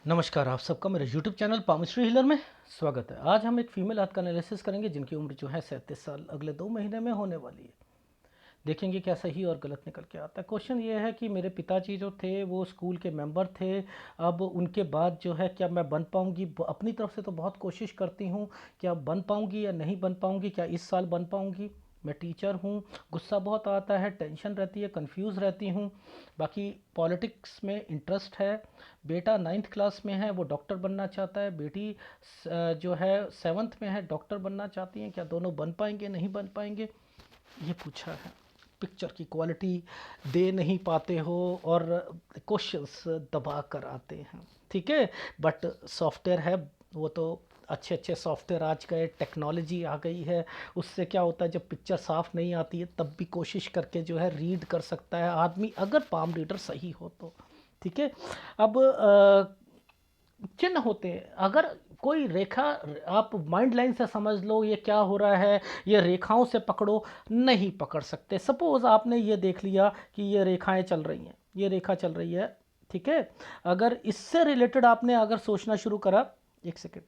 नमस्कार, आप सबका मेरे YouTube चैनल पामिस्ट्री हीलर में स्वागत है। आज हम एक फीमेल हाथ का एनालिसिस करेंगे जिनकी उम्र जो है 37 साल अगले 2 महीने में होने वाली है। देखेंगे क्या सही और गलत निकल के आता है। क्वेश्चन ये है कि मेरे पिताजी जो थे वो स्कूल के मेंबर थे। अब उनके बाद जो है क्या मैं बन पाऊँगी? अपनी तरफ से तो बहुत कोशिश करती हूँ, क्या बन पाऊँगी या नहीं बन पाऊँगी? क्या इस साल बन पाऊँगी? मैं टीचर हूँ, गुस्सा बहुत आता है, टेंशन रहती है, कंफ्यूज रहती हूँ। बाकी पॉलिटिक्स में इंटरेस्ट है। बेटा 9th क्लास में है, वो डॉक्टर बनना चाहता है। बेटी जो है 7th में है, डॉक्टर बनना चाहती हैं। क्या दोनों बन पाएंगे, नहीं बन पाएंगे, ये पूछा है। पिक्चर की क्वालिटी दे नहीं पाते हो और क्वेश्चंस दबा कर आते हैं, ठीक है। बट सॉफ्टवेयर है वो तो अच्छे अच्छे सॉफ्टवेयर आज गए, टेक्नोलॉजी आ गई है। उससे क्या होता है, जब पिक्चर साफ़ नहीं आती है तब भी कोशिश करके जो है रीड कर सकता है आदमी, अगर पाम रीडर सही हो तो, ठीक है। अब चिन्ह होते हैं, अगर कोई रेखा आप माइंड लाइन से समझ लो ये क्या हो रहा है, ये रेखाओं से पकड़ो, नहीं पकड़ सकते। सपोज आपने ये देख लिया कि ये रेखाएं चल रही हैं, ये रेखा चल रही है, ठीक है। अगर इससे रिलेटेड आपने अगर सोचना शुरू करा, एक सेकेंड,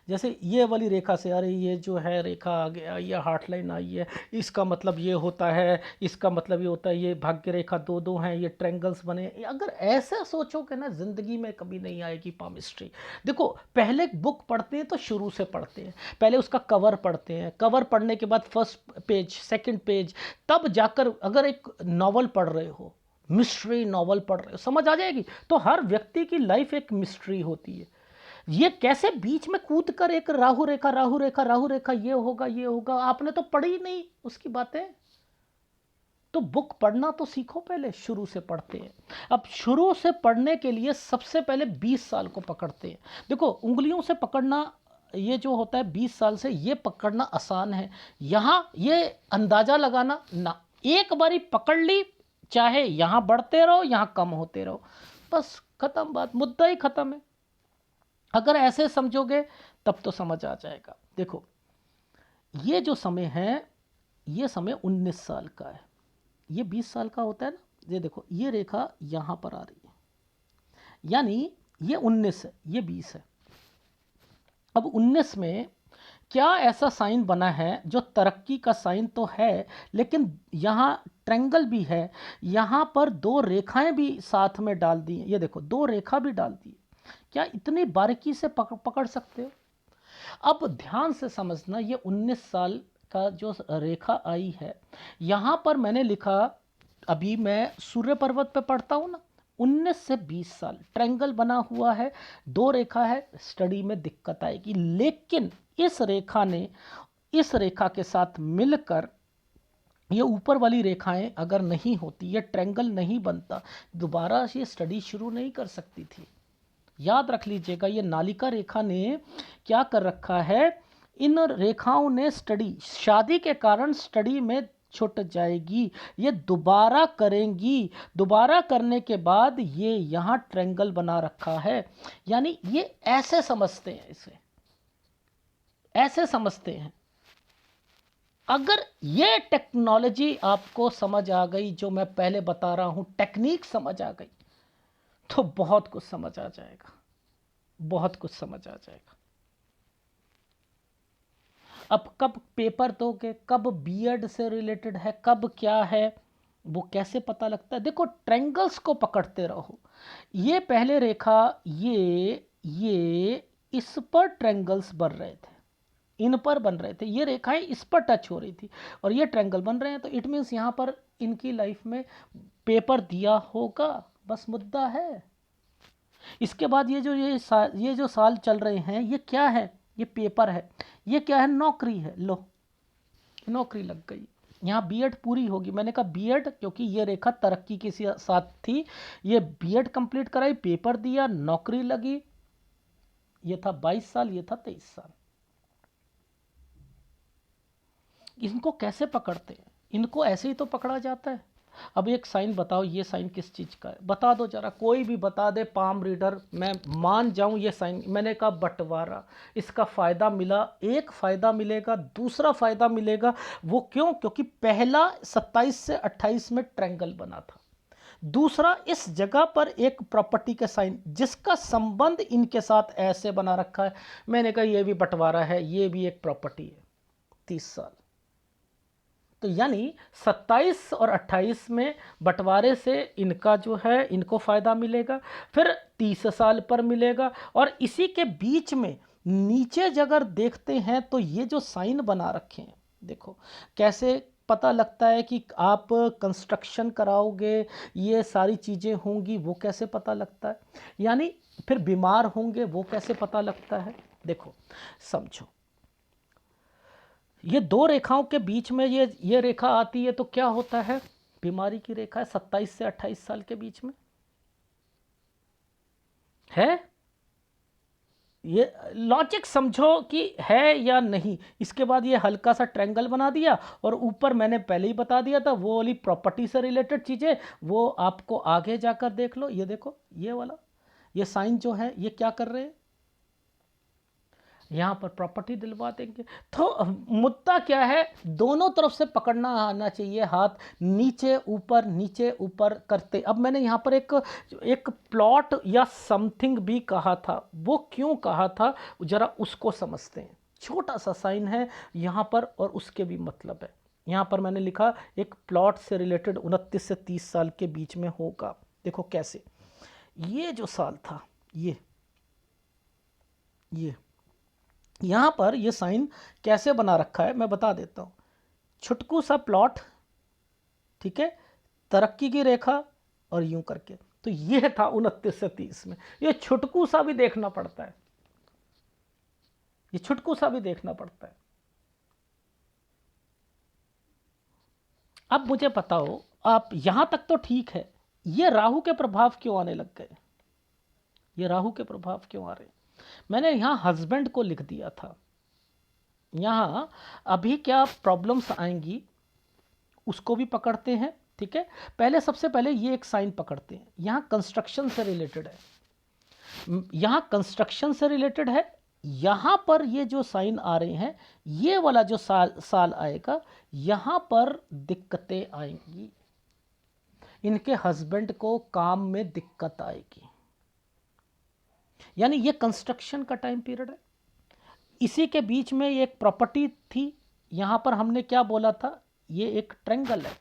जैसे ये वाली रेखा से, अरे ये जो है रेखा आ गया, ये हार्ट लाइन आई है, इसका मतलब ये होता है, इसका मतलब ये होता है, ये भाग्य रेखा दो दो हैं, ये ट्रायंगल्स बने। अगर ऐसा सोचोगे ना, ज़िंदगी में कभी नहीं आएगी पामिस्ट्री। देखो, पहले बुक पढ़ते हैं तो शुरू से पढ़ते हैं, पहले उसका कवर पढ़ते हैं, कवर पढ़ने के बाद फर्स्ट पेज, सेकेंड पेज, तब जाकर अगर एक नावल पढ़ रहे हो, मिस्ट्री नावल पढ़ रहे हो, समझ आ जाएगी। तो हर व्यक्ति की लाइफ एक मिस्ट्री होती है। ये कैसे बीच में कूद कर एक राहु रेखा, राहु रेखा, राहु रेखा, ये होगा, ये होगा, आपने तो पढ़ी नहीं उसकी बातें। तो बुक पढ़ना तो सीखो, पहले शुरू से पढ़ते हैं। अब शुरू से पढ़ने के लिए सबसे पहले 20 साल को पकड़ते हैं। देखो, उंगलियों से पकड़ना ये जो होता है 20 साल से, ये पकड़ना आसान है। यहाँ ये अंदाजा लगाना ना, एक बारी पकड़ ली, चाहे यहाँ बढ़ते रहो, यहाँ कम होते रहो, बस खत्म बात, मुद्दा ही खत्म है। अगर ऐसे समझोगे तब तो समझ आ जाएगा। देखो, ये जो समय है, ये समय 19 साल का है, ये 20 साल का होता है ना। ये देखो, ये रेखा यहाँ पर आ रही है, यानी ये 19 है, ये 20 है। अब 19 में क्या ऐसा साइन बना है जो तरक्की का साइन तो है, लेकिन यहाँ ट्रैंगल भी है, यहाँ पर दो रेखाएं भी साथ में डाल दी हैं। ये देखो, दो रेखा भी डाल दी। क्या इतनी बारीकी से पकड़ सकते हो? अब ध्यान से समझना, ये 19 साल का जो रेखा आई है, यहाँ पर मैंने लिखा, अभी मैं सूर्य पर्वत पे पढ़ता हूँ ना, 19 से 20 साल ट्रायंगल बना हुआ है, दो रेखा है, स्टडी में दिक्कत आएगी। लेकिन इस रेखा ने, इस रेखा के साथ मिलकर, ये ऊपर वाली रेखाएं अगर नहीं होती, ये ट्रायंगल नहीं बनता, दोबारा ये स्टडी शुरू नहीं कर सकती थी। याद रख लीजिएगा, ये नालिका रेखा ने क्या कर रखा है, इन रेखाओं ने स्टडी, शादी के कारण स्टडी में छूट जाएगी, ये दोबारा करेंगी, दोबारा करने के बाद ये यहाँ ट्रायंगल बना रखा है। यानी ये ऐसे समझते हैं, इसे ऐसे समझते हैं। अगर ये टेक्नोलॉजी आपको समझ आ गई, जो मैं पहले बता रहा हूँ, टेक्निक समझ आ गई, तो बहुत कुछ समझ आ जाएगा, बहुत कुछ समझ आ जाएगा। अब कब पेपर दोगे, कब बीएड से रिलेटेड है, कब क्या है, वो कैसे पता लगता है? देखो, ट्रायंगल्स को पकड़ते रहो। ये पहले रेखा, ये इस पर ट्रायंगल्स बन रहे थे, इन पर बन रहे थे, ये रेखाएं इस पर टच हो रही थी, और ये ट्रायंगल बन रहे हैं, तो इट मीन्स यहाँ पर इनकी लाइफ में पेपर दिया होगा, बस मुद्दा है। इसके बाद ये जो साल चल रहे हैं, ये क्या है? ये पेपर है। ये क्या है? नौकरी है। लो, नौकरी लग गई, यहाँ बीएड पूरी होगी। मैंने कहा बीएड, क्योंकि ये रेखा तरक्की के साथ थी, ये बीएड कंप्लीट कराई, पेपर दिया, नौकरी लगी। ये था 22 साल, ये था 23 साल। इनको कैसे पकड़ते हैं? इनको ऐसे ही तो पकड़ा जाता है। अब एक साइन बताओ, ये साइन किस चीज़ का है? बता दो जरा, कोई भी बता दे, पाम रीडर, मैं मान जाऊं ये साइन। मैंने कहा बंटवारा, इसका फ़ायदा मिला, एक फ़ायदा मिलेगा, दूसरा फ़ायदा मिलेगा। वो क्यों? क्योंकि पहला 27 से 28 में ट्रायंगल बना था, दूसरा, इस जगह पर एक प्रॉपर्टी के साइन जिसका संबंध इनके साथ ऐसे बना रखा है, मैंने कहा ये भी बंटवारा है, ये भी एक प्रॉपर्टी है, 30 साल। तो यानी 27 और 28 में बंटवारे से इनका जो है इनको फ़ायदा मिलेगा, फिर 30 साल पर मिलेगा। और इसी के बीच में नीचे अगर देखते हैं तो ये जो साइन बना रखे हैं, देखो कैसे पता लगता है कि आप कंस्ट्रक्शन कराओगे, ये सारी चीज़ें होंगी, वो कैसे पता लगता है, यानी फिर बीमार होंगे वो कैसे पता लगता है। देखो समझो, ये दो रेखाओं के बीच में ये रेखा आती है तो क्या होता है, बीमारी की रेखा है 27 से 28 साल के बीच में है। ये लॉजिक समझो कि है या नहीं। इसके बाद ये हल्का सा ट्रायंगल बना दिया, और ऊपर मैंने पहले ही बता दिया था वो वाली प्रॉपर्टी से रिलेटेड चीज़ें वो आपको आगे जाकर देख लो। ये देखो ये वाला, ये साइन जो है ये क्या कर रहे हैं, यहाँ पर प्रॉपर्टी दिलवा देंगे। तो मुद्दा क्या है, दोनों तरफ से पकड़ना आना चाहिए, हाथ नीचे ऊपर करते। अब मैंने यहाँ पर एक प्लॉट या समथिंग भी कहा था, वो क्यों कहा था जरा उसको समझते हैं। छोटा सा साइन है यहाँ पर और उसके भी मतलब है। यहाँ पर मैंने लिखा एक प्लॉट से रिलेटेड 29 से 30 साल के बीच में होगा। देखो कैसे, ये जो साल था ये यहाँ पर ये साइन कैसे बना रखा है मैं बता देता हूँ। छुटकू सा प्लॉट, ठीक है, तरक्की की रेखा और यूं करके, तो ये था 29 से 30 में। ये छुटकू सा भी देखना पड़ता है, ये छुटकू सा भी देखना पड़ता है। अब मुझे बताओ, आप यहां तक तो ठीक है, ये राहु के प्रभाव क्यों आने लग गए, ये राहु के प्रभाव क्यों आ रहे हैं। मैंने यहाँ हस्बैंड को लिख दिया था। यहाँ अभी क्या प्रॉब्लम्स आएंगी उसको भी पकड़ते हैं, ठीक है। पहले सबसे पहले ये एक साइन पकड़ते हैं, यहाँ कंस्ट्रक्शन से रिलेटेड है, यहाँ कंस्ट्रक्शन से रिलेटेड है। यहाँ पर ये जो साइन आ रहे हैं, ये वाला जो साल आएगा, यहाँ पर दिक्कतें आएंगी, इनके हस्बैंड को काम में दिक्कत आएगी, यानी ये कंस्ट्रक्शन का टाइम पीरियड है। इसी के बीच में ये एक प्रॉपर्टी थी, यहाँ पर हमने क्या बोला था, ये एक ट्रायंगल है,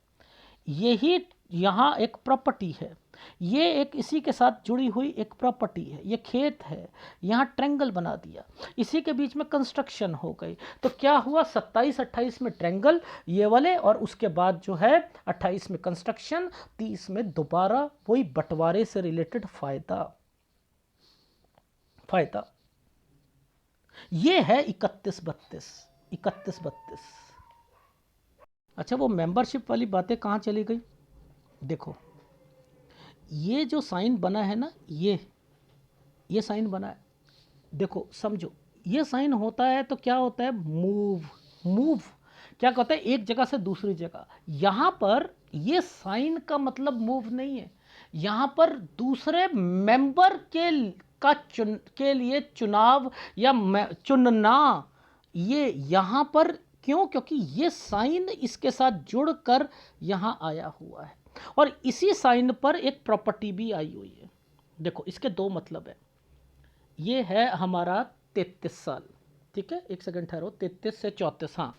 यही यहाँ एक प्रॉपर्टी है, ये एक इसी के साथ जुड़ी हुई एक प्रॉपर्टी है, ये खेत है, यहाँ ट्रायंगल बना दिया, इसी के बीच में कंस्ट्रक्शन हो गई। तो क्या हुआ, 27-28 में ट्रायंगल ये वाले, और उसके बाद जो है 28 में कंस्ट्रक्शन, 30 में दोबारा वही बंटवारे से रिलेटेड फायदा। ये है 31-32। अच्छा, वो मेंबरशिप वाली बातें कहाँ चली गई। देखो ये जो साइन बना है ना, ये साइन बना है, देखो समझो, ये साइन होता है तो क्या होता है, मूव क्या कहता है, एक जगह से दूसरी जगह। यहाँ पर ये साइन का मतलब मूव नहीं है, यहाँ पर दूसरे मेंबर के लिए चुनाव या चुनना, ये यहाँ पर क्यों, क्योंकि ये साइन इसके साथ जुड़कर यहाँ आया हुआ है, और इसी साइन पर एक प्रॉपर्टी भी आई हुई है। देखो इसके दो मतलब है, ये है हमारा 33 साल, ठीक है, एक सेकंड ठहरो, 33 से 34, हाँ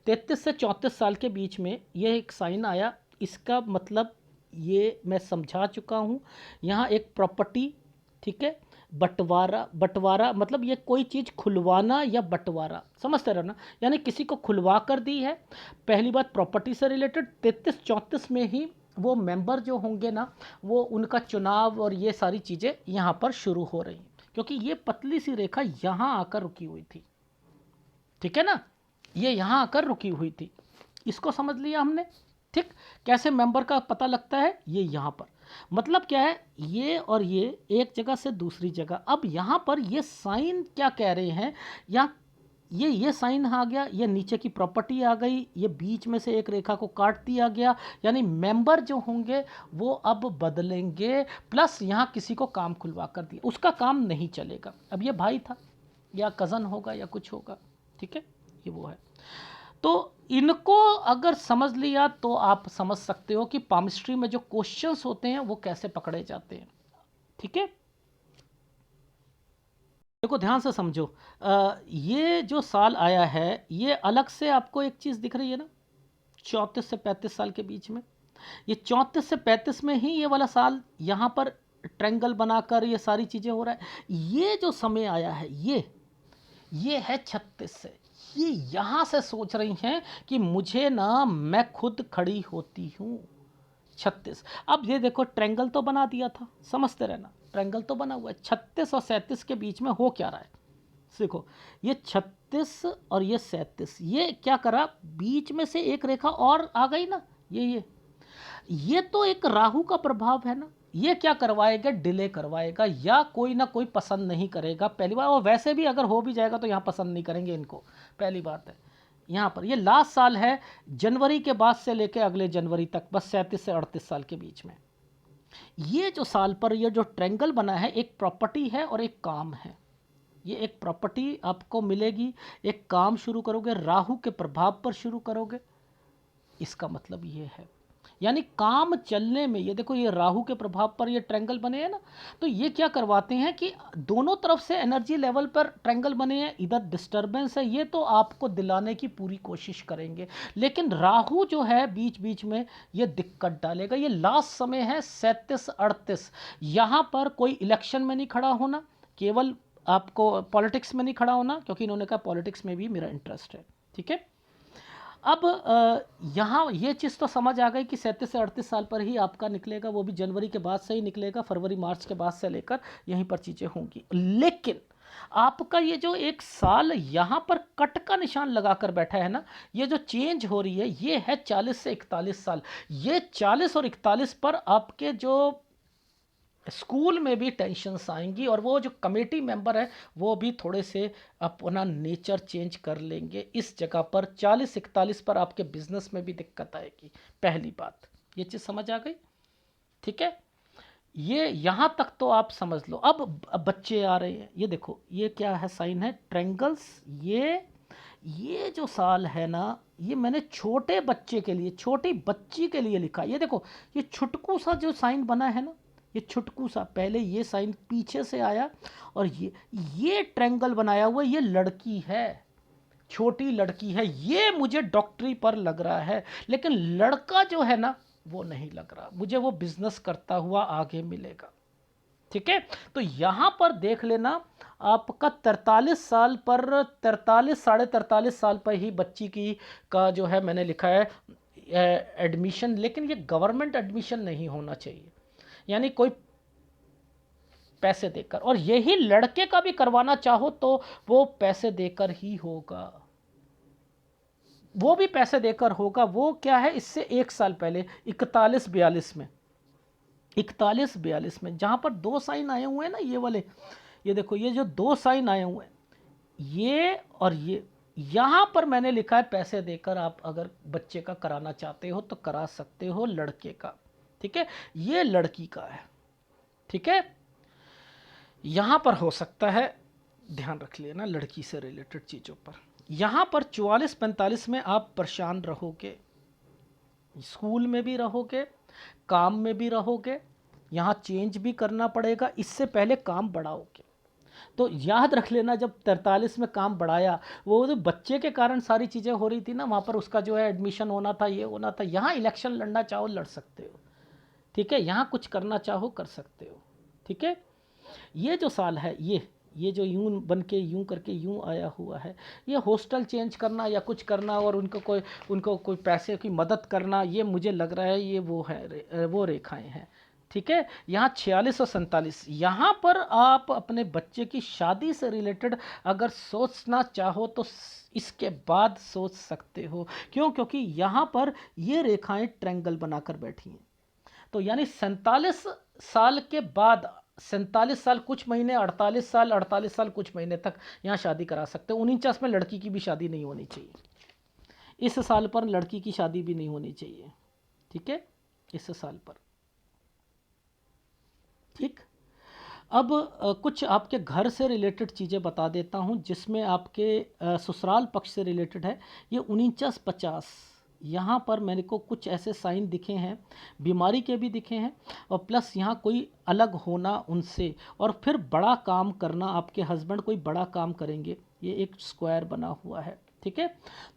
33 से 34 साल के बीच में ये एक साइन आया। इसका मतलब ये मैं समझा चुका हूँ, यहाँ एक प्रॉपर्टी, ठीक है, बंटवारा मतलब ये कोई चीज़ खुलवाना या बंटवारा, समझते रहना, यानी किसी को खुलवा कर दी है। पहली बात प्रॉपर्टी से रिलेटेड, 33-34 में ही वो मेंबर जो होंगे ना, वो उनका चुनाव और ये सारी चीज़ें यहाँ पर शुरू हो रही, क्योंकि ये पतली सी रेखा यहाँ आकर रुकी हुई थी, ठीक है ना, ये यहाँ आकर रुकी हुई थी, इसको समझ लिया हमने, ठीक। कैसे मेंबर का पता लगता है, ये यहाँ पर मतलब क्या है, ये और ये एक जगह से दूसरी जगह। अब यहाँ पर ये साइन क्या कह रहे हैं, यहाँ ये साइन आ गया, ये नीचे की प्रॉपर्टी आ गई, ये बीच में से एक रेखा को काट दिया गया, यानी मेंबर जो होंगे वो अब बदलेंगे, प्लस यहाँ किसी को काम खुलवा कर दिया, उसका काम नहीं चलेगा। अब ये भाई था या कज़न होगा या कुछ होगा, ठीक है, ये वो है। तो इनको अगर समझ लिया तो आप समझ सकते हो कि पामिस्ट्री में जो क्वेश्चंस होते हैं वो कैसे पकड़े जाते हैं। ठीक है, देखो ध्यान से समझो। ये जो साल आया है, ये अलग से आपको एक चीज़ दिख रही है ना, 34 से 35 साल के बीच में। ये 34 से 35 में ही ये वाला साल यहाँ पर ट्रायंगल बनाकर ये सारी चीज़ें हो रहा है। ये जो समय आया है, ये है 36 से। ये यहाँ से सोच रही हैं कि मुझे ना, मैं खुद खड़ी होती हूँ। 36, अब ये देखो ट्रायंगल तो बना दिया था, समझते रहना, ट्रायंगल तो बना हुआ है। 36 और 37 के बीच में हो क्या रहा है, देखो ये 36 और ये 37, ये क्या करा, बीच में से एक रेखा और आ गई ना, ये तो एक राहु का प्रभाव है ना। ये क्या करवाएगा, डिले करवाएगा, या कोई ना कोई पसंद नहीं करेगा पहली बार, और वैसे भी अगर हो भी जाएगा तो यहाँ पसंद नहीं करेंगे इनको, पहली बात है। यहाँ पर ये लास्ट साल है, जनवरी के बाद से लेके अगले जनवरी तक, बस 37 से 38 साल के बीच में ये जो साल पर ये जो ट्रायंगल बना है, एक प्रॉपर्टी है और एक काम है। ये एक प्रॉपर्टी आपको मिलेगी, एक काम शुरू करोगे, राहु के प्रभाव पर शुरू करोगे, इसका मतलब ये है। यानी काम चलने में, ये देखो ये राहु के प्रभाव पर ये ट्रायंगल बने हैं ना, तो ये क्या करवाते हैं कि दोनों तरफ से एनर्जी लेवल पर ट्रायंगल बने हैं, इधर डिस्टर्बेंस है, ये तो आपको दिलाने की पूरी कोशिश करेंगे। लेकिन राहु जो है बीच बीच में ये दिक्कत डालेगा। ये लास्ट समय है 37-38, यहाँ पर कोई इलेक्शन में नहीं खड़ा होना, केवल आपको पॉलिटिक्स में नहीं खड़ा होना, क्योंकि इन्होंने कहा पॉलिटिक्स में भी मेरा इंटरेस्ट है। ठीक है, अब यहाँ ये चीज़ तो समझ आ गई कि 37 से 38 साल पर ही आपका निकलेगा, वो भी जनवरी के बाद से ही निकलेगा, फरवरी मार्च के बाद से लेकर यहीं पर चीज़ें होंगी। लेकिन आपका ये जो एक साल यहाँ पर कट का निशान लगाकर बैठा है ना, ये जो चेंज हो रही है, ये है 40 से 41 साल। ये 40 और 41 पर आपके जो स्कूल में भी टेंशन्स आएंगी, और वो जो कमेटी मेंबर है वो भी थोड़े से अपना नेचर चेंज कर लेंगे। इस जगह पर 40-41 पर आपके बिजनेस में भी दिक्कत आएगी, पहली बात। ये चीज़ समझ आ गई, ठीक है, ये यहाँ तक तो आप समझ लो। अब बच्चे आ रहे हैं, ये देखो ये क्या है, साइन है ट्रायंगल्स। ये जो साल है ना, ये मैंने छोटे बच्चे के लिए, छोटी बच्ची के लिए लिखा। ये देखो ये छुटकू सा जो साइन बना है ना, ये छुटकू सा, पहले ये साइन पीछे से आया, और ये ट्रायंगल बनाया हुआ, ये लड़की है, छोटी लड़की है। ये मुझे डॉक्टरी पर लग रहा है, लेकिन लड़का जो है ना वो नहीं लग रहा मुझे, वो बिजनेस करता हुआ आगे मिलेगा। ठीक है, तो यहां पर देख लेना, आपका 43 साल पर, 43 43.5 साल पर ही बच्ची की का जो है मैंने लिखा है एडमिशन। लेकिन ये गवर्नमेंट एडमिशन नहीं होना चाहिए, यानी कोई पैसे देकर, और यही लड़के का भी करवाना चाहो तो वो पैसे देकर ही होगा, वो भी पैसे देकर होगा। वो क्या है, इससे एक साल पहले 41-42 में, 41-42 में जहां पर दो साइन आए हुए हैं ना, ये वाले, ये देखो ये जो दो साइन आए हुए हैं, ये और ये, यहां पर मैंने लिखा है पैसे देकर आप अगर बच्चे का कराना चाहते हो तो करा सकते हो, लड़के का। ठीक है, ये लड़की का है। ठीक है, यहां पर हो सकता है, ध्यान रख लेना लड़की से रिलेटेड चीज़ों पर। यहां पर 44-45 में आप परेशान रहोगे, स्कूल में भी रहोगे, काम में भी रहोगे, यहाँ चेंज भी करना पड़ेगा, इससे पहले काम बढ़ाओगे। तो याद रख लेना, जब 43 में काम बढ़ाया, वो जो बच्चे के कारण सारी चीज़ें हो रही थी ना, वहाँ पर उसका जो है एडमिशन होना था, ये होना था। यहाँ इलेक्शन लड़ना चाहो लड़ सकते हो, ठीक है, यहाँ कुछ करना चाहो कर सकते हो। ठीक है, ये जो साल है, ये जो यूं बन के यूं करके यूं आया हुआ है, ये हॉस्टल चेंज करना या कुछ करना, और उनको कोई पैसे की मदद करना, ये मुझे लग रहा है ये वो है, वो रेखाएं हैं। ठीक है, यहाँ 46 और 47, यहाँ पर आप अपने बच्चे की शादी से रिलेटेड अगर सोचना चाहो तो इसके बाद सोच सकते हो। क्यों, क्योंकि यहाँ पर ये रेखाएं ट्रायंगल बनाकर बैठी हैं। तो यानी 47 साल के बाद, 47 साल कुछ महीने, 48 साल कुछ महीने तक यहाँ शादी करा सकते हो। 49 में लड़की की भी शादी नहीं होनी चाहिए, इस साल पर लड़की की शादी भी नहीं होनी चाहिए। ठीक है, इस साल पर। ठीक, अब कुछ आपके घर से रिलेटेड चीज़ें बता देता हूँ जिसमें आपके ससुराल पक्ष से रिलेटेड है। ये 49-50 यहाँ पर मेरे को कुछ ऐसे साइन दिखे हैं, बीमारी के भी दिखे हैं, और प्लस यहाँ कोई अलग होना उनसे, और फिर बड़ा काम करना, आपके हस्बैंड कोई बड़ा काम करेंगे, ये एक स्क्वायर बना हुआ है। ठीक है,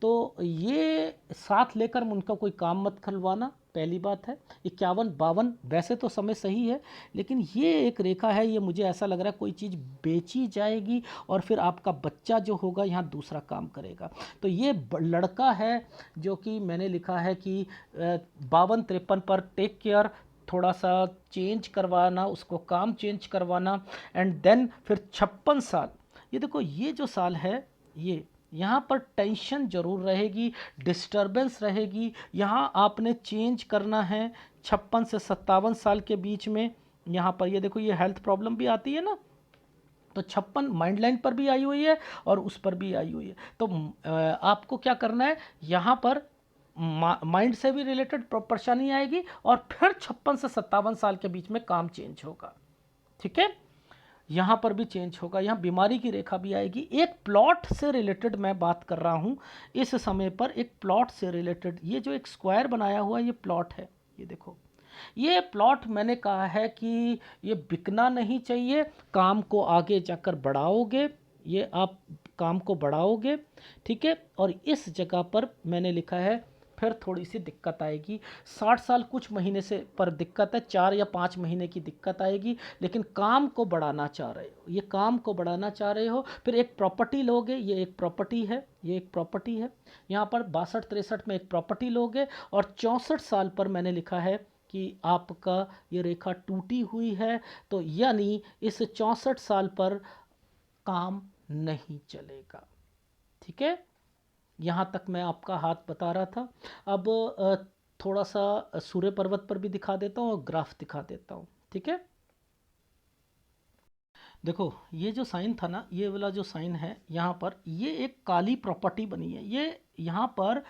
तो ये साथ लेकर उनका कोई काम मत खलवाना, पहली बात है। 51-52 वैसे तो समय सही है, लेकिन ये एक रेखा है, ये मुझे ऐसा लग रहा है कोई चीज़ बेची जाएगी और फिर आपका बच्चा जो होगा यहाँ दूसरा काम करेगा। तो ये लड़का है जो कि मैंने लिखा है कि 52-53 पर टेक केयर, थोड़ा सा चेंज करवाना, उसको काम चेंज करवाना। एंड देन फिर 56 साल, ये देखो ये जो साल है, ये यहाँ पर टेंशन ज़रूर रहेगी, डिस्टरबेंस रहेगी, यहाँ आपने चेंज करना है 56 से 57 साल के बीच में। यहाँ पर ये देखो ये हेल्थ प्रॉब्लम भी आती है ना, तो 56 माइंड लाइन पर भी आई हुई है और उस पर भी आई हुई है। तो आपको क्या करना है, यहाँ पर माइंड से भी रिलेटेड परेशानी आएगी और फिर 56 से 57 साल के बीच में काम चेंज होगा। ठीक है, यहाँ पर भी चेंज होगा, यहाँ बीमारी की रेखा भी आएगी। एक प्लॉट से रिलेटेड मैं बात कर रहा हूँ इस समय पर, एक प्लॉट से रिलेटेड। ये जो एक स्क्वायर बनाया हुआ है ये प्लॉट है, ये देखो ये प्लॉट मैंने कहा है कि ये बिकना नहीं चाहिए, काम को आगे जाकर बढ़ाओगे, ये आप काम को बढ़ाओगे। ठीक है, और इस जगह पर मैंने लिखा है फिर थोड़ी सी दिक्कत आएगी। 60 साल कुछ महीने से पर दिक्कत है, 4 या 5 महीने की दिक्कत आएगी, लेकिन काम को बढ़ाना चाह रहे हो, ये काम को बढ़ाना चाह रहे हो। फिर एक प्रॉपर्टी लोगे, ये एक प्रॉपर्टी है, ये एक प्रॉपर्टी है। यहाँ पर 62-63 में एक प्रॉपर्टी लोगे, और 64 साल पर मैंने लिखा है कि आपका ये रेखा टूटी हुई है, तो यानी इस 64 साल पर काम नहीं चलेगा। ठीक है, यहाँ तक मैं आपका हाथ बता रहा था। अब थोड़ा सा सूर्य पर्वत पर भी दिखा देता हूँ और ग्राफ दिखा देता हूँ। ठीक है, देखो ये जो साइन था ना, ये वाला जो साइन है यहाँ पर, ये एक काली प्रॉपर्टी बनी है। ये यहाँ पर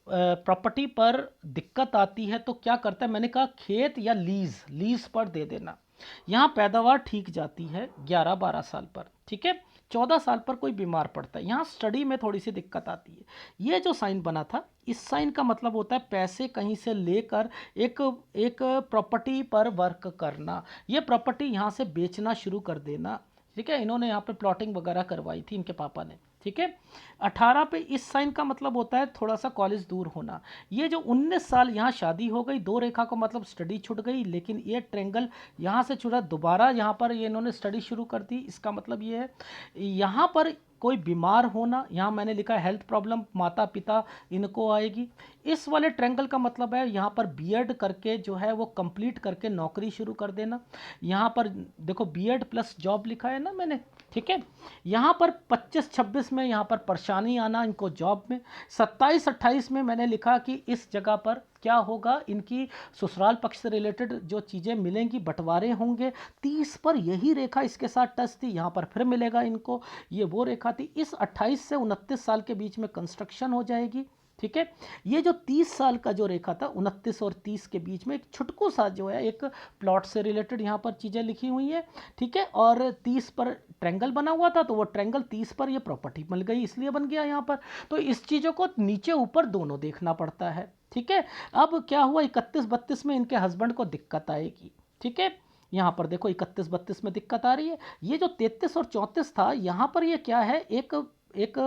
प्रॉपर्टी पर दिक्कत आती है तो क्या करता है, मैंने कहा खेत या लीज पर दे देना। यहाँ पैदावार ठीक जाती है 11-12 साल पर। ठीक है, 14 साल पर कोई बीमार पड़ता है, यहाँ स्टडी में थोड़ी सी दिक्कत आती है। ये जो साइन बना था, इस साइन का मतलब होता है पैसे कहीं से लेकर एक एक प्रॉपर्टी पर वर्क करना, ये प्रॉपर्टी यहाँ से बेचना शुरू कर देना। ठीक है, इन्होंने यहाँ पे प्लॉटिंग वगैरह करवाई थी इनके पापा ने। ठीक है, 18 पे इस साइन का मतलब होता है थोड़ा सा कॉलेज दूर होना। ये जो 19 साल यहाँ शादी हो गई, 2 रेखा को मतलब स्टडी छूट गई, लेकिन ये ट्रेंगल यहाँ से छुड़ा, दोबारा यहाँ पर ये इन्होंने स्टडी शुरू कर दी। इसका मतलब ये है यहाँ पर कोई बीमार होना, यहाँ मैंने लिखा है हेल्थ प्रॉब्लम, माता पिता इनको आएगी। इस वाले ट्रेंगल का मतलब है यहाँ पर बीएड करके जो है वो कंप्लीट करके नौकरी शुरू कर देना। यहाँ पर देखो बीएड प्लस जॉब लिखा है ना मैंने। ठीक है, यहाँ पर 25-26 में यहाँ पर परेशानी आना इनको जॉब में। 27-28 में मैंने लिखा कि इस जगह पर क्या होगा, इनकी ससुराल पक्ष से रिलेटेड जो चीज़ें मिलेंगी, बंटवारे होंगे। 30 पर यही रेखा इसके साथ टच थी, यहाँ पर फिर मिलेगा इनको, ये वो रेखा थी। इस 28 से 29 साल के बीच में कंस्ट्रक्शन हो जाएगी। ठीक है, ये जो 30 साल का जो रेखा था, 29 और 30 के बीच में एक छुटकू सा जो है एक प्लॉट से रिलेटेड यहाँ पर चीज़ें लिखी हुई है। ठीक है, और 30 पर ट्रेंगल बना हुआ था, तो वो ट्रेंगल 30 पर ये प्रॉपर्टी मिल गई, इसलिए बन गया यहाँ पर। तो इस चीज़ों को नीचे ऊपर दोनों देखना पड़ता है। ठीक है, अब क्या हुआ, 31-32 में इनके हस्बैंड को दिक्कत आएगी। ठीक है, यहाँ पर देखो 31-32 में दिक्कत आ रही है। ये जो 33 और 34 था, यहाँ पर ये क्या है, एक एक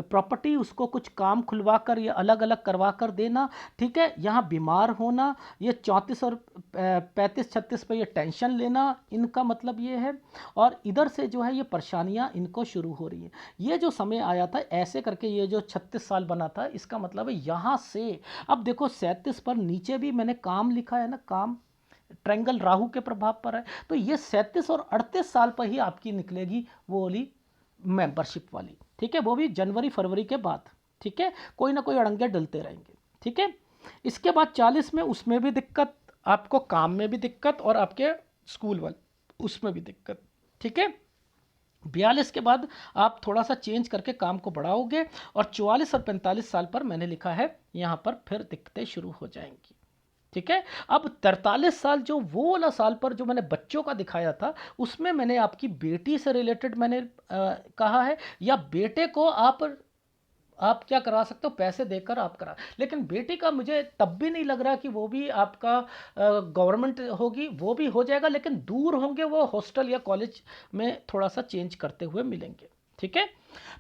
प्रॉपर्टी उसको कुछ काम खुलवा कर या अलग अलग करवा कर देना। ठीक है, यहाँ बीमार होना, ये 34 और 35-36 पे ये टेंशन लेना, इनका मतलब ये है। और इधर से जो है ये परेशानियाँ इनको शुरू हो रही हैं। ये जो समय आया था ऐसे करके, ये जो 36 साल बना था, इसका मतलब है यहाँ से अब देखो 37 पर नीचे भी मैंने काम लिखा है ना, काम ट्रेंगल राहु के प्रभाव पर है, तो ये 37 और 38 साल पर ही आपकी निकलेगी वो वाली मेंबरशिप वाली। ठीक है, वो भी जनवरी फरवरी के बाद। ठीक है, कोई ना कोई अड़ंगे डलते रहेंगे। ठीक है, इसके बाद 40 में उसमें भी दिक्कत, आपको काम में भी दिक्कत और आपके स्कूल वाले उसमें भी दिक्कत। ठीक है, 42 के बाद आप थोड़ा सा चेंज करके काम को बढ़ाओगे, और 44 और 45 साल पर मैंने लिखा है यहाँ पर फिर दिक्कतें शुरू हो जाएंगी। ठीक है। अब 43 साल जो वो वाला साल पर जो मैंने बच्चों का दिखाया था, उसमें मैंने आपकी बेटी से रिलेटेड मैंने कहा है, या बेटे को आप क्या करा सकते हो, पैसे देकर आप करा, लेकिन बेटी का मुझे तब भी नहीं लग रहा कि वो भी आपका गवर्नमेंट होगी, वो भी हो जाएगा, लेकिन दूर होंगे वो, हॉस्टल या कॉलेज में थोड़ा सा चेंज करते हुए मिलेंगे। ठीक है।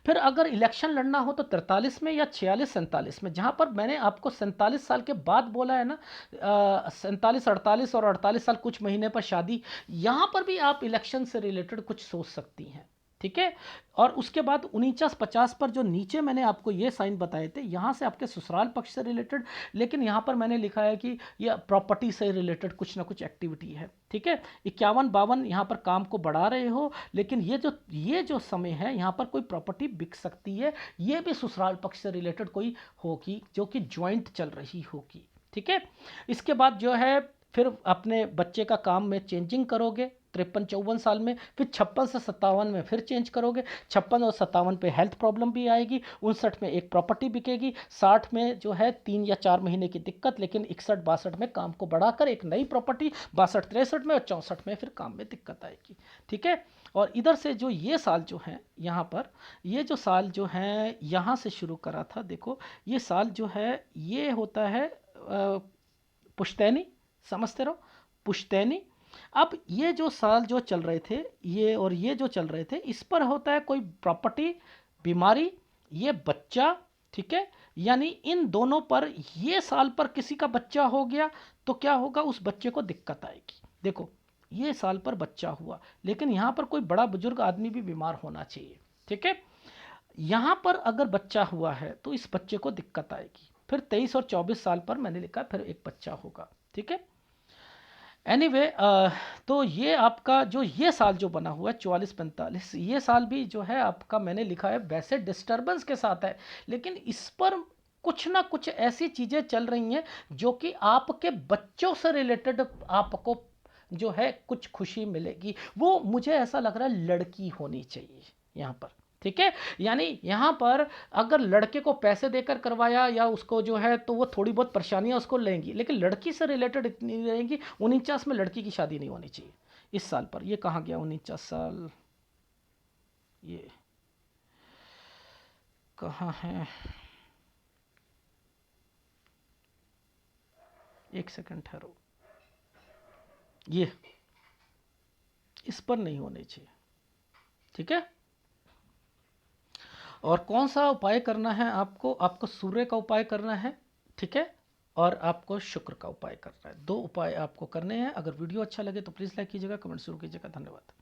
फिर अगर इलेक्शन लड़ना हो तो 43 में या 46-47 में, जहाँ पर मैंने आपको 47 साल के बाद बोला है ना, 47, 48 और 48 साल कुछ महीने पर शादी, यहाँ पर भी आप इलेक्शन से रिलेटेड कुछ सोच सकती हैं। ठीक है। और उसके बाद 49-50 पर जो नीचे मैंने आपको ये साइन बताए थे, यहाँ से आपके ससुराल पक्ष से रिलेटेड, लेकिन यहाँ पर मैंने लिखा है कि यह प्रॉपर्टी से रिलेटेड कुछ ना कुछ एक्टिविटी है। ठीक है। 51-52 यहाँ पर काम को बढ़ा रहे हो, लेकिन ये जो समय है यहाँ पर कोई प्रॉपर्टी बिक सकती है, ये भी ससुराल पक्ष से रिलेटेड कोई होगी जो कि ज्वाइंट चल रही होगी। ठीक है। इसके बाद जो है फिर अपने बच्चे का काम में चेंजिंग करोगे 53-54 साल में, फिर 56 से 57 में फिर चेंज करोगे, 56 और 57 पे हेल्थ प्रॉब्लम भी आएगी, 59 में एक प्रॉपर्टी बिकेगी, 60 में जो है 3 या 4 महीने की दिक्कत, लेकिन 61-62 में काम को बढ़ाकर एक नई प्रॉपर्टी, 62-63 में और 64 में फिर काम में दिक्कत आएगी। ठीक है। और इधर से जो ये साल जो है यहाँ पर, ये जो साल जो है यहाँ से शुरू करा था, देखो ये साल जो है ये होता है पुश्तैनी, समझते रहो, पुश्तैनी। अब ये जो साल जो चल रहे थे, ये और ये जो चल रहे थे, इस पर होता है कोई प्रॉपर्टी, बीमारी, ये बच्चा। ठीक है। यानी इन दोनों पर, ये साल पर किसी का बच्चा हो गया तो क्या होगा, उस बच्चे को दिक्कत आएगी। देखो ये साल पर बच्चा हुआ, लेकिन यहाँ पर कोई बड़ा बुजुर्ग आदमी भी बीमार होना चाहिए। ठीक है। यहाँ पर अगर बच्चा हुआ है तो इस बच्चे को दिक्कत आएगी। फिर 23 और 24 साल पर मैंने लिखा फिर एक बच्चा होगा। ठीक है। एनीवे तो ये आपका जो ये साल जो बना हुआ है 44-45, ये साल भी जो है आपका मैंने लिखा है वैसे डिस्टर्बेंस के साथ है, लेकिन इस पर कुछ ना कुछ ऐसी चीज़ें चल रही हैं जो कि आपके बच्चों से रिलेटेड आपको जो है कुछ खुशी मिलेगी। वो मुझे ऐसा लग रहा है लड़की होनी चाहिए यहाँ पर। ठीक है। यानी यहाँ पर अगर लड़के को पैसे देकर करवाया या उसको जो है, तो वो थोड़ी बहुत परेशानियाँ उसको लेंगी, लेकिन लड़की से रिलेटेड इतनी नहीं रहेंगी। 49 में लड़की की शादी नहीं होनी चाहिए इस साल पर। ये कहाँ गया 49 साल, ये कहाँ है, एक सेकंड ठहरो, ये इस पर नहीं होने चाहिए। ठीक है। और कौन सा उपाय करना है आपको, आपको सूर्य का उपाय करना है। ठीक है। और आपको शुक्र का उपाय करना है। 2 उपाय आपको करने हैं। अगर वीडियो अच्छा लगे तो प्लीज़ लाइक कीजिएगा, कमेंट जरूर कीजिएगा। धन्यवाद।